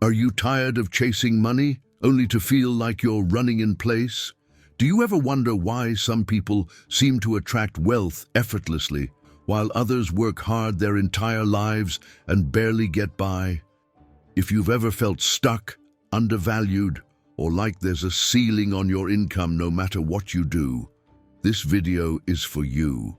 Are you tired of chasing money, only to feel like you're running in place? Do you ever wonder why some people seem to attract wealth effortlessly, while others work hard their entire lives and barely get by? If you've ever felt stuck, undervalued, or like there's a ceiling on your income no matter what you do, this video is for you.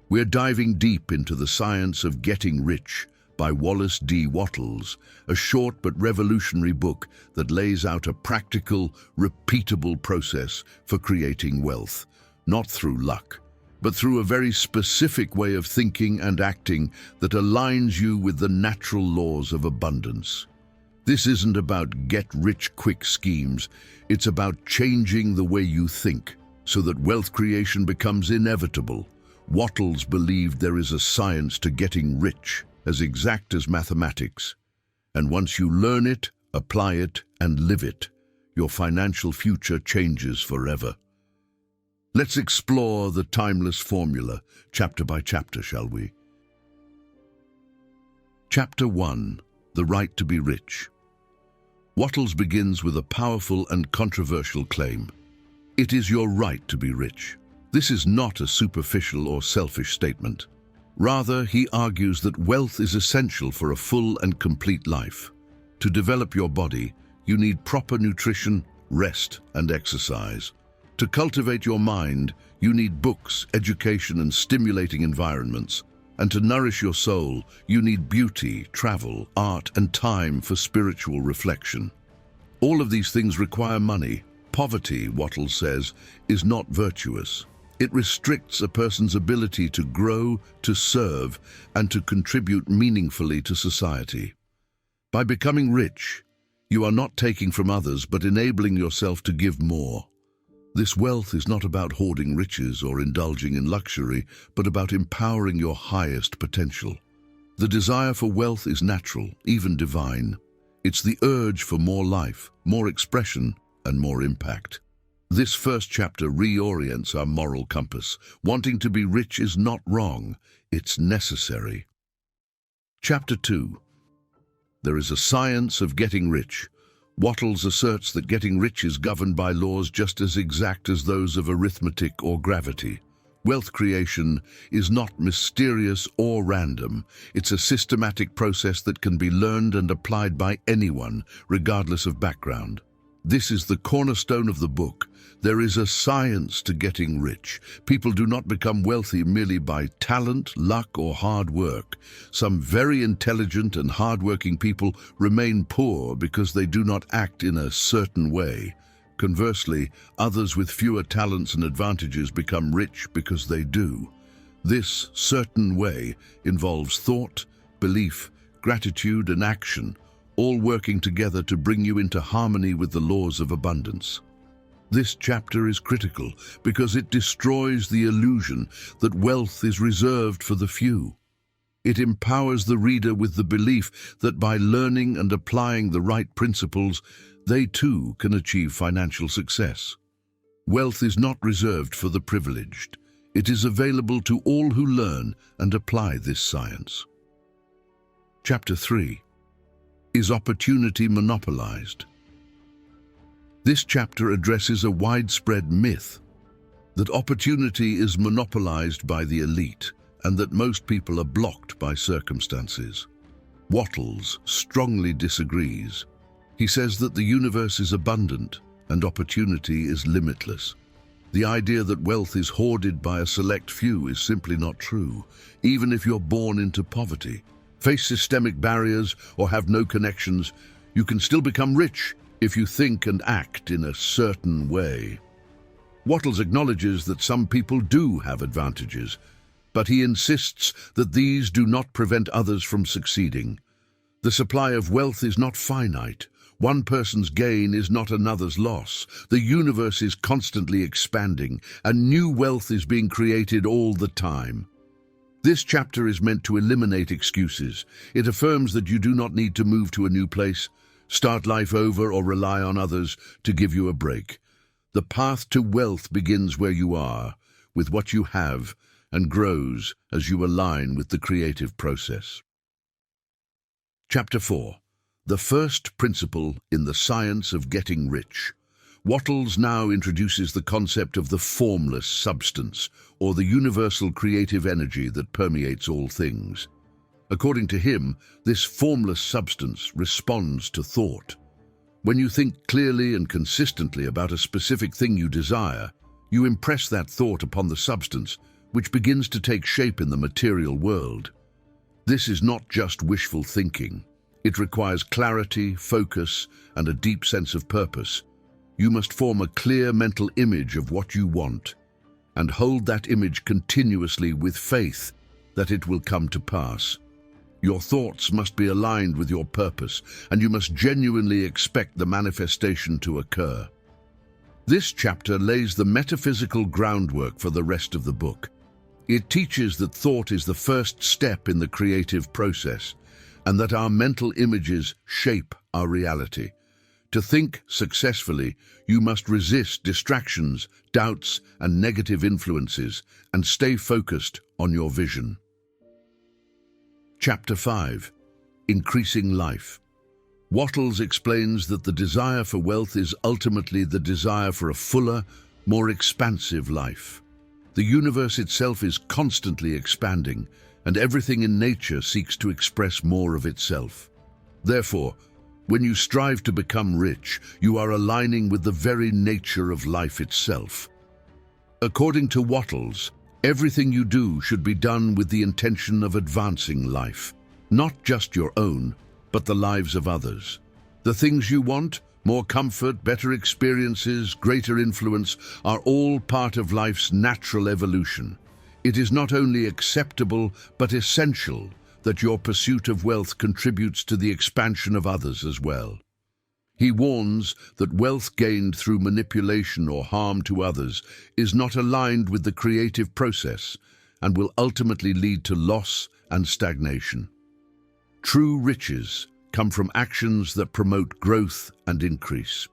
We're diving deep into the science of getting rich by Wallace D. Wattles, a short but revolutionary book that lays out a practical, repeatable process for creating wealth, not through luck, but through a very specific way of thinking and acting that aligns you with the natural laws of abundance. This isn't about get-rich-quick schemes, it's about changing the way you think so that wealth creation becomes inevitable. Wattles believed there is a science to getting rich, as exact as mathematics. And once you learn it, apply it, and live it, your financial future changes forever. Let's explore the timeless formula, chapter by chapter, shall we? Chapter 1. The Right to be Rich. Wattles begins with a powerful and controversial claim. It is your right to be rich. This is not a superficial or selfish statement. Rather, he argues that wealth is essential for a full and complete life. To develop your body, you need proper nutrition, rest, and exercise. To cultivate your mind, you need books, education, and stimulating environments. And to nourish your soul, you need beauty, travel, art, and time for spiritual reflection. All of these things require money. Poverty, Wattles says, is not virtuous. It restricts a person's ability to grow, to serve, and to contribute meaningfully to society. By becoming rich, you are not taking from others but enabling yourself to give more. This wealth is not about hoarding riches or indulging in luxury, but about empowering your highest potential. The desire for wealth is natural, even divine. It's the urge for more life, more expression, and more impact. This first chapter reorients our moral compass. Wanting to be rich is not wrong, it's necessary. Chapter 2. There is a science of getting rich. Wattles asserts that getting rich is governed by laws just as exact as those of arithmetic or gravity. Wealth creation is not mysterious or random. It's a systematic process that can be learned and applied by anyone, regardless of background. This is the cornerstone of the book. There is a science to getting rich. People do not become wealthy merely by talent, luck, or hard work. Some very intelligent and hardworking people remain poor because they do not act in a certain way. Conversely, others with fewer talents and advantages become rich because they do. This certain way involves thought, belief, gratitude, and action, all working together to bring you into harmony with the laws of abundance. This chapter is critical because it destroys the illusion that wealth is reserved for the few. It empowers the reader with the belief that by learning and applying the right principles, they too can achieve financial success. Wealth is not reserved for the privileged. It is available to all who learn and apply this science. Chapter 3. Is opportunity monopolized? This chapter addresses a widespread myth that opportunity is monopolized by the elite and that most people are blocked by circumstances. Wattles strongly disagrees. He says that the universe is abundant and opportunity is limitless. The idea that wealth is hoarded by a select few is simply not true, even if you're born into poverty. Face systemic barriers, or have no connections, you can still become rich if you think and act in a certain way. Wattles acknowledges that some people do have advantages, but he insists that these do not prevent others from succeeding. The supply of wealth is not finite. One person's gain is not another's loss. The universe is constantly expanding, and new wealth is being created all the time. This chapter is meant to eliminate excuses. It affirms that you do not need to move to a new place, start life over, or rely on others to give you a break. The path to wealth begins where you are, with what you have, and grows as you align with the creative process. Chapter 4. The first principle in the science of getting rich. Wattles now introduces the concept of the formless substance, or the universal creative energy that permeates all things. According to him, this formless substance responds to thought. When you think clearly and consistently about a specific thing you desire, you impress that thought upon the substance, which begins to take shape in the material world. This is not just wishful thinking. It requires clarity, focus, and a deep sense of purpose. You must form a clear mental image of what you want, and hold that image continuously with faith that it will come to pass. Your thoughts must be aligned with your purpose, and you must genuinely expect the manifestation to occur. This chapter lays the metaphysical groundwork for the rest of the book. It teaches that thought is the first step in the creative process, and that our mental images shape our reality. To think successfully, you must resist distractions, doubts, and negative influences, and stay focused on your vision. Chapter 5. Increasing Life. Wattles explains that the desire for wealth is ultimately the desire for a fuller, more expansive life. The universe itself is constantly expanding, and everything in nature seeks to express more of itself. Therefore, when you strive to become rich, you are aligning with the very nature of life itself. According to Wattles, everything you do should be done with the intention of advancing life, not just your own, but the lives of others. The things you want, more comfort, better experiences, greater influence, are all part of life's natural evolution. It is not only acceptable, but essential that your pursuit of wealth contributes to the expansion of others as well. He warns that wealth gained through manipulation or harm to others is not aligned with the creative process and will ultimately lead to loss and stagnation. True riches come from actions that promote growth and increase.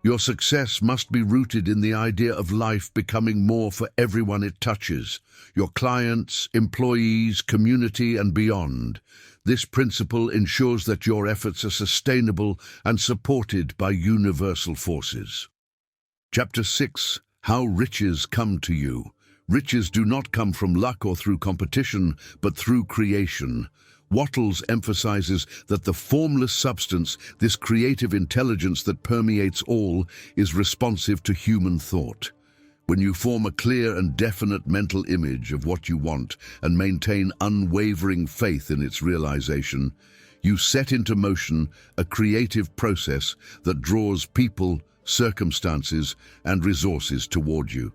Your success must be rooted in the idea of life becoming more for everyone it touches, your clients, employees, community, and beyond. This principle ensures that your efforts are sustainable and supported by universal forces. Chapter 6. How Riches Come to You. Riches do not come from luck or through competition, but through creation. Wattles emphasizes that the formless substance, this creative intelligence that permeates all, is responsive to human thought. When you form a clear and definite mental image of what you want and maintain unwavering faith in its realization, you set into motion a creative process that draws people, circumstances, and resources toward you.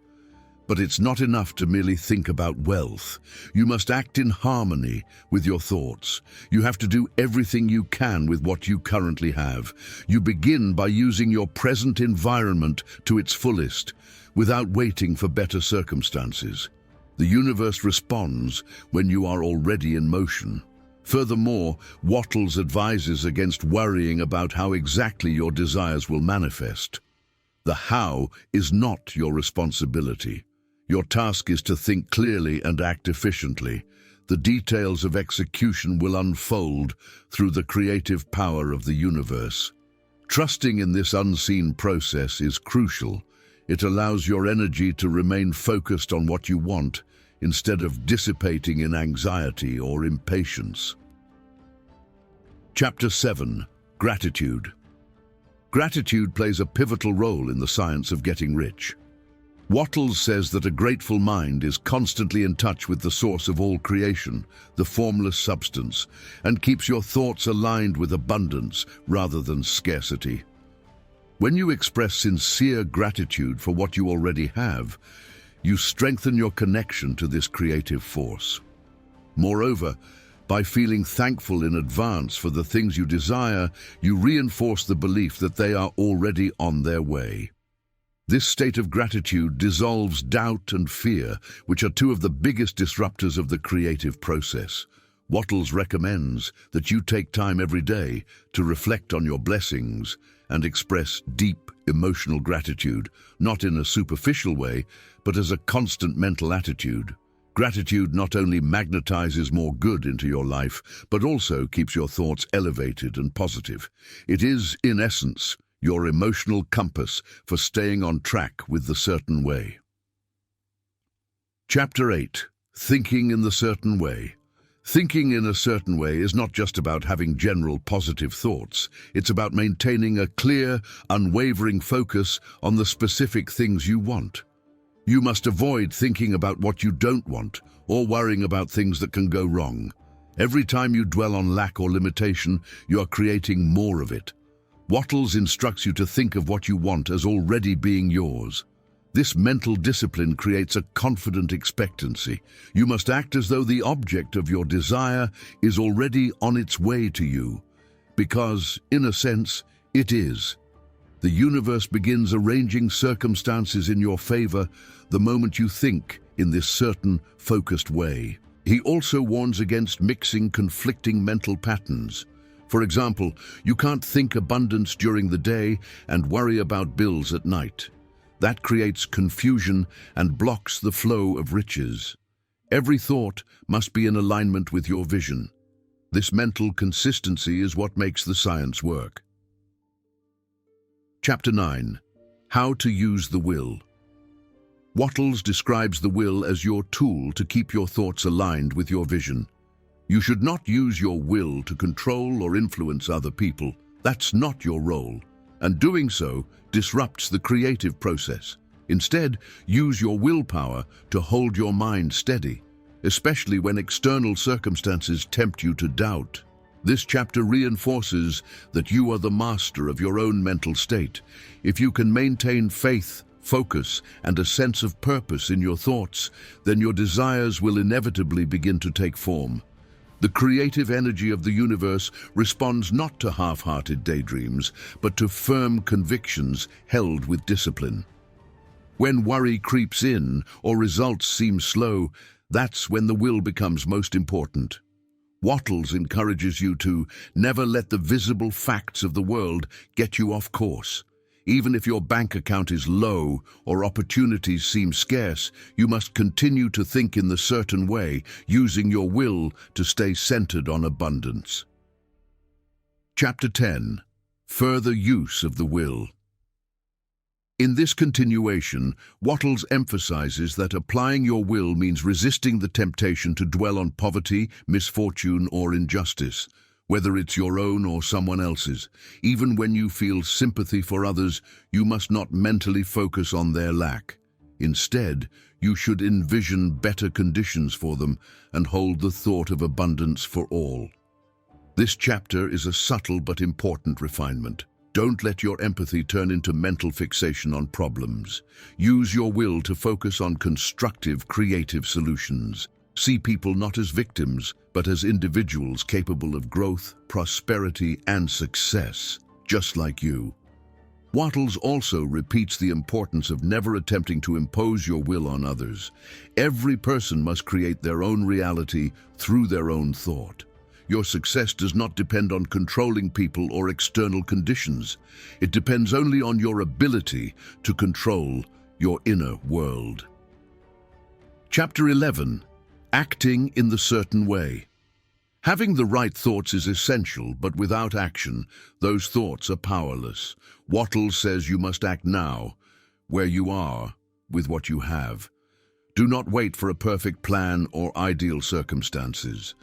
But it's not enough to merely think about wealth. You must act in harmony with your thoughts. You have to do everything you can with what you currently have. You begin by using your present environment to its fullest, without waiting for better circumstances. The universe responds when you are already in motion. Furthermore, Wattles advises against worrying about how exactly your desires will manifest. The how is not your responsibility. Your task is to think clearly and act efficiently. The details of execution will unfold through the creative power of the universe. Trusting in this unseen process is crucial. It allows your energy to remain focused on what you want, instead of dissipating in anxiety or impatience. Chapter 7. Gratitude. Gratitude plays a pivotal role in the science of getting rich. Wattles says that a grateful mind is constantly in touch with the source of all creation, the formless substance, and keeps your thoughts aligned with abundance rather than scarcity. When you express sincere gratitude for what you already have, you strengthen your connection to this creative force. Moreover, by feeling thankful in advance for the things you desire, you reinforce the belief that they are already on their way. This state of gratitude dissolves doubt and fear, which are two of the biggest disruptors of the creative process. Wattles recommends that you take time every day to reflect on your blessings and express deep emotional gratitude, not in a superficial way, but as a constant mental attitude. Gratitude not only magnetizes more good into your life, but also keeps your thoughts elevated and positive. It is, in essence, your emotional compass for staying on track with the certain way. Chapter 8. Thinking in the certain way. Thinking in a certain way is not just about having general positive thoughts. It's about maintaining a clear, unwavering focus on the specific things you want. You must avoid thinking about what you don't want or worrying about things that can go wrong. Every time you dwell on lack or limitation, you are creating more of it. Wattles instructs you to think of what you want as already being yours. This mental discipline creates a confident expectancy. You must act as though the object of your desire is already on its way to you, because, in a sense, it is. The universe begins arranging circumstances in your favor the moment you think in this certain, focused way. He also warns against mixing conflicting mental patterns. For example, you can't think abundance during the day and worry about bills at night. That creates confusion and blocks the flow of riches. Every thought must be in alignment with your vision. This mental consistency is what makes the science work. Chapter 9. How to use the will. Wattles describes the will as your tool to keep your thoughts aligned with your vision. You should not use your will to control or influence other people. That's not your role, and doing so disrupts the creative process. Instead, use your willpower to hold your mind steady, especially when external circumstances tempt you to doubt. This chapter reinforces that you are the master of your own mental state. If you can maintain faith, focus, and a sense of purpose in your thoughts, then your desires will inevitably begin to take form. The creative energy of the universe responds not to half-hearted daydreams, but to firm convictions held with discipline. When worry creeps in or results seem slow, that's when the will becomes most important. Wattles encourages you to never let the visible facts of the world get you off course. Even if your bank account is low or opportunities seem scarce, you must continue to think in the certain way, using your will to stay centered on abundance. Chapter 10. Further use of the will. In this continuation, Wattles emphasizes that applying your will means resisting the temptation to dwell on poverty, misfortune, or injustice, whether it's your own or someone else's. Even when you feel sympathy for others, you must not mentally focus on their lack. Instead, you should envision better conditions for them and hold the thought of abundance for all. This chapter is a subtle but important refinement. Don't let your empathy turn into mental fixation on problems. Use your will to focus on constructive, creative solutions. See people not as victims, but as individuals capable of growth, prosperity, and success, just like you. Wattles also repeats the importance of never attempting to impose your will on others. Every person must create their own reality through their own thought. Your success does not depend on controlling people or external conditions. It depends only on your ability to control your inner world. Chapter 11. Acting in the certain way. Having the right thoughts is essential, but without action, those thoughts are powerless. Wattles says you must act now, where you are, with what you have. Do not wait for a perfect plan or ideal circumstances.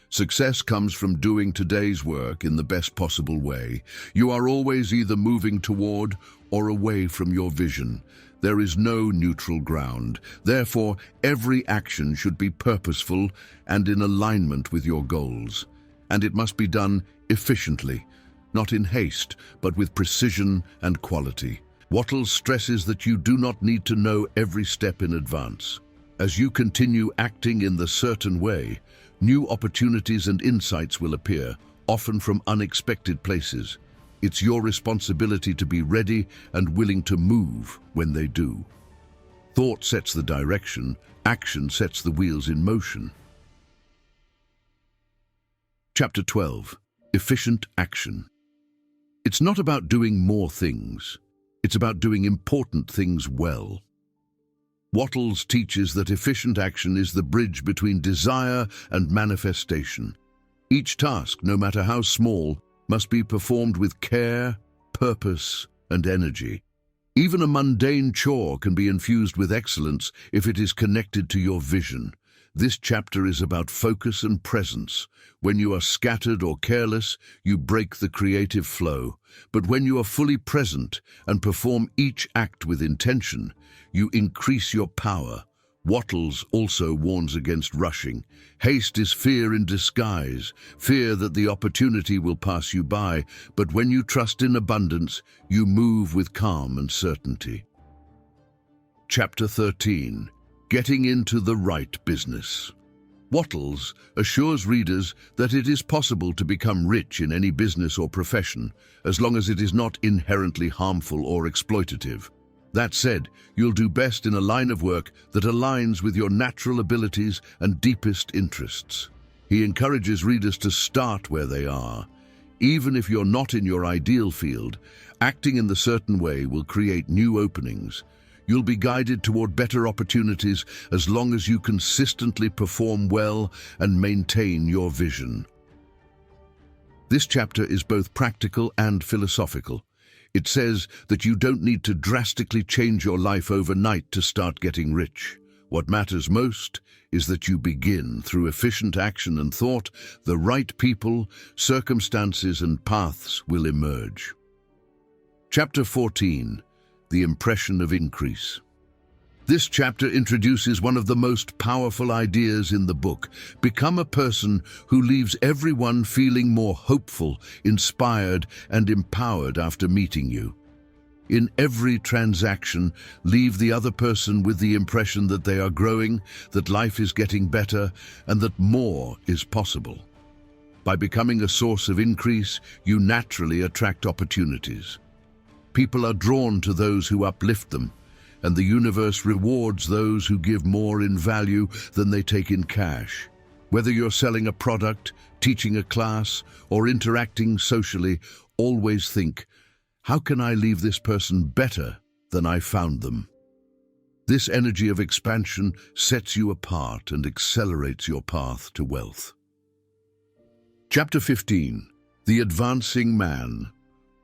Success comes from doing today's work in the best possible way. You are always either moving toward or away from your vision. There is no neutral ground. Therefore, every action should be purposeful and in alignment with your goals. And it must be done efficiently, not in haste, but with precision and quality. Wattles stresses that you do not need to know every step in advance. As you continue acting in the certain way, new opportunities and insights will appear, often from unexpected places. It's your responsibility to be ready and willing to move when they do. Thought sets the direction, action sets the wheels in motion. Chapter 12. Efficient action. It's not about doing more things. It's about doing important things well. Wattles teaches that efficient action is the bridge between desire and manifestation. Each task, no matter how small, must be performed with care, purpose, and energy. Even a mundane chore can be infused with excellence if it is connected to your vision. This chapter is about focus and presence. When you are scattered or careless, you break the creative flow. But when you are fully present and perform each act with intention, you increase your power. Wattles also warns against rushing. Haste is fear in disguise, fear that the opportunity will pass you by, but when you trust in abundance, you move with calm and certainty. Chapter 13. Getting into the right business. Wattles assures readers that it is possible to become rich in any business or profession, as long as it is not inherently harmful or exploitative. That said, you'll do best in a line of work that aligns with your natural abilities and deepest interests. He encourages readers to start where they are. Even if you're not in your ideal field, acting in the certain way will create new openings. You'll be guided toward better opportunities as long as you consistently perform well and maintain your vision. This chapter is both practical and philosophical. It says that you don't need to drastically change your life overnight to start getting rich. What matters most is that you begin through efficient action and thought. The right people, circumstances, and paths will emerge. Chapter 14. The impression of increase. This chapter introduces one of the most powerful ideas in the book. Become a person who leaves everyone feeling more hopeful, inspired, and empowered after meeting you. In every transaction, leave the other person with the impression that they are growing, that life is getting better, and that more is possible. By becoming a source of increase, you naturally attract opportunities. People are drawn to those who uplift them, and the universe rewards those who give more in value than they take in cash. Whether you're selling a product, teaching a class, or interacting socially, always think, how can I leave this person better than I found them? This energy of expansion sets you apart and accelerates your path to wealth. Chapter 15. The Advancing Man.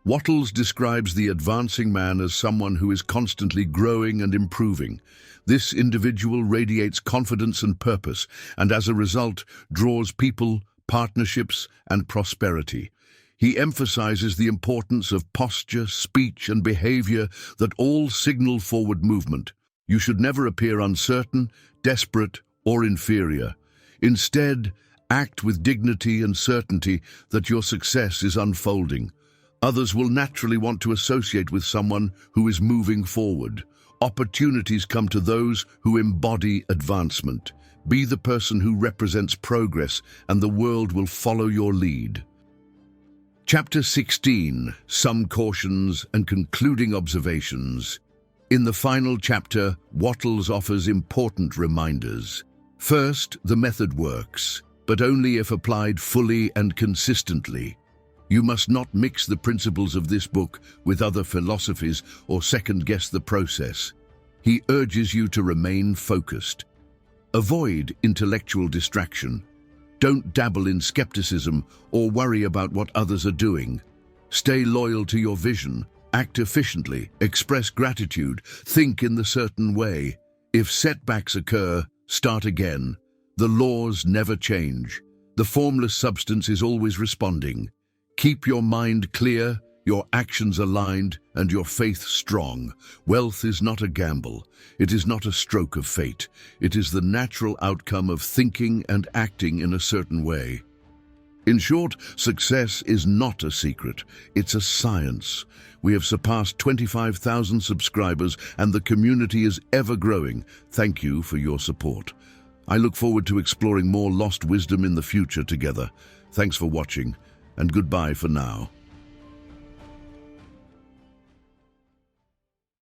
Wattles describes the advancing man as someone who is constantly growing and improving. This individual radiates confidence and purpose, and as a result, draws people, partnerships, and prosperity. He emphasizes the importance of posture, speech, and behavior that all signal forward movement. You should never appear uncertain, desperate, or inferior. Instead, act with dignity and certainty that your success is unfolding. Others will naturally want to associate with someone who is moving forward. Opportunities come to those who embody advancement. Be the person who represents progress, and the world will follow your lead. Chapter 16. Some cautions and concluding observations. In the final chapter, Wattles offers important reminders. First, the method works, but only if applied fully and consistently. You must not mix the principles of this book with other philosophies or second-guess the process. He urges you to remain focused. Avoid intellectual distraction. Don't dabble in skepticism or worry about what others are doing. Stay loyal to your vision. Act efficiently. Express gratitude. Think in the certain way. If setbacks occur, start again. The laws never change. The formless substance is always responding. Keep your mind clear, your actions aligned, and your faith strong. Wealth is not a gamble. It is not a stroke of fate. It is the natural outcome of thinking and acting in a certain way. In short, success is not a secret. It's a science. We have surpassed 25,000 subscribers, and the community is ever growing. Thank you for your support. I look forward to exploring more lost wisdom in the future together. Thanks for watching, and goodbye for now.